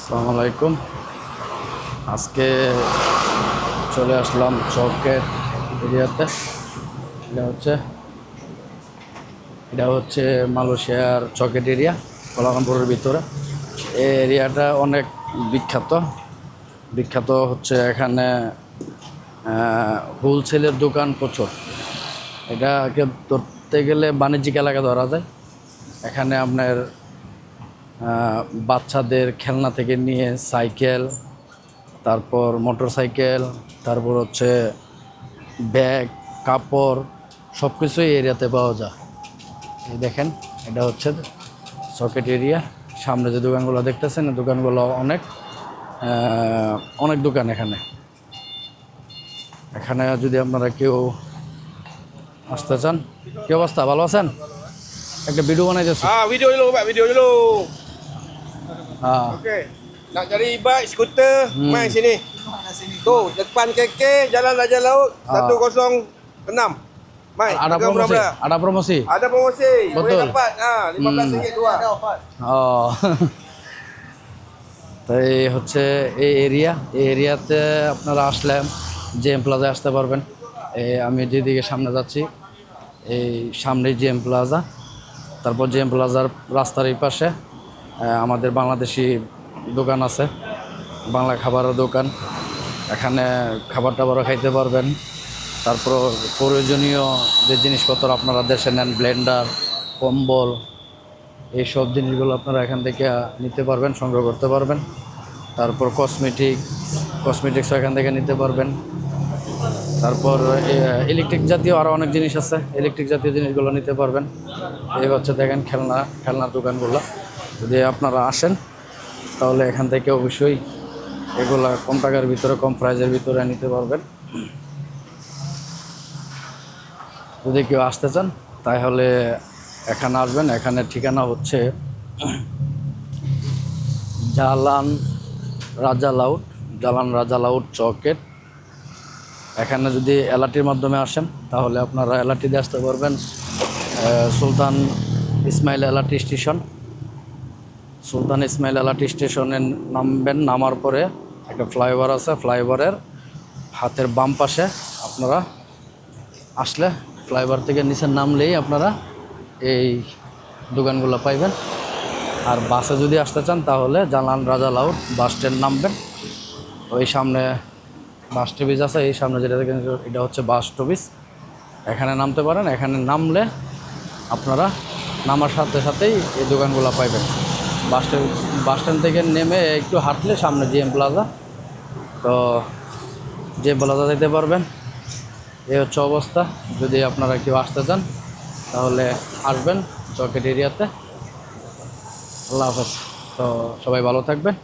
আসসালামু আলাইকুম। আজকে চলে আসলাম চকের এরিয়াতে। এটা হচ্ছে এটা হচ্ছে মালয়েশিয়ার চকেট এরিয়া, কোলালামপুরের ভিতরে। এই এরিয়াটা অনেক বিখ্যাত। বিখ্যাত হচ্ছে এখানে হোলসেলের দোকান প্রচুর। এটাকে ধরতে গেলে বাণিজ্যিক এলাকা ধরা যায়। এখানে আপনার বাচ্চাদের খেলনা থেকে নিয়ে সাইকেল, তারপর মোটরসাইকেল, তারপর হচ্ছে ব্যাগ, কাপড়, সব কিছুই এরিয়াতে পাওয়া যায়। এই দেখেন, এটা হচ্ছে সকেট এরিয়া। সামনে যে দোকানগুলো দেখতেছেন, এই দোকানগুলো অনেক অনেক দোকান এখানে। এখানে যদি আপনারা কেউ আসতে চান। কি অবস্থা, ভালো আছেন? একটা ভিডিও বানাইতেছি। Video dulu Pak, video dulu. হ্যাঁ। Okey. Nak cari bike skuter, mai sini. Tuh, depan KK Jalan Raja Laut 106. Mai, Ada harga promosi, berapa? ada promosi. Ada promosi. Boleh Betul. dapat. RM15 dua. ও তো এই হচ্ছে এই area. এই এরিয়াতে আপনারা আসলে JM প্লাজায় আসতে পারবেন। আমি যেদিকে সামনে যাচ্ছি, এই সামনেই জেএম প্লাজা। তারপর জেএম প্লাজার রাস্তার এই পাশে আমাদের বাংলাদেশি দোকান আছে, বাংলা খাবারের দোকান। এখানে খাবার টাবারও খাইতে পারবেন। তারপর প্রয়োজনীয় যে জিনিসপত্র আপনারা দেশে নেন, ব্লেন্ডার, কম্বল, এইসব জিনিসগুলো আপনারা এখান থেকে নিতে পারবেন, সংগ্রহ করতে পারবেন। তারপর কসমেটিক্সও এখান থেকে নিতে পারবেন। তারপর ইলেকট্রিক জাতীয় আরও অনেক জিনিস আছে, ইলেকট্রিক জাতীয় জিনিসগুলো নিতে পারবেন। এই হচ্ছে দেখেন খেলনার দোকানগুলো। যদি আপনারা আসেন তাহলে এখান থেকে অবশ্যই এগুলা কম টাকার ভিতরে, কম প্রাইজের ভিতরে নিতে পারবেন। যদি কেউ আসতে চান তাহলে এখানে আসবেন। এখানে ঠিকানা হচ্ছে জালান রাজা লাউড চকেট। এখানে যদি এলআরটির মাধ্যমে আসেন তাহলে আপনারা এলআরটি দিয়ে আসতে পারবেন। সুলতান ইসমাইল এলআরটি স্টেশন। সুলতান ইসমাইল এলআরটি স্টেশনে নামবেন। নামার পরে একটা ফ্লাইওভার আছে, ফ্লাইওভারের হাতের বাম পাশে আপনারা আসলে, ফ্লাইওভার থেকে নিচে নামলেই আপনারা এই দোকানগুলো পাইবেন। আর বাসে যদি আসতে চান তাহলে জালান রাজা লাউড বাস স্ট্যান্ড নামবেন। ওই সামনে বাস স্টপিজ আছে, এই সামনে যেটা দেখেন এটা হচ্ছে বাস স্টপিজ। এখানে নামতে পারেন। এখানে নামলে আপনারা নামার সাথে সাথেই এই দোকানগুলো পাইবেন। বাস স্ট্যান্ড থেকে নেমে একটু হাঁটলে সামনে জিএম প্লাজা। তো জিএম প্লাজা যেতে পারবেন। এই হচ্ছে অবস্থা। যদি আপনারা কেউ আসতে চান তাহলে আসবেন চকেট এরিয়াতে। আল্লাহ হাফেজ। তো সবাই ভালো থাকবেন।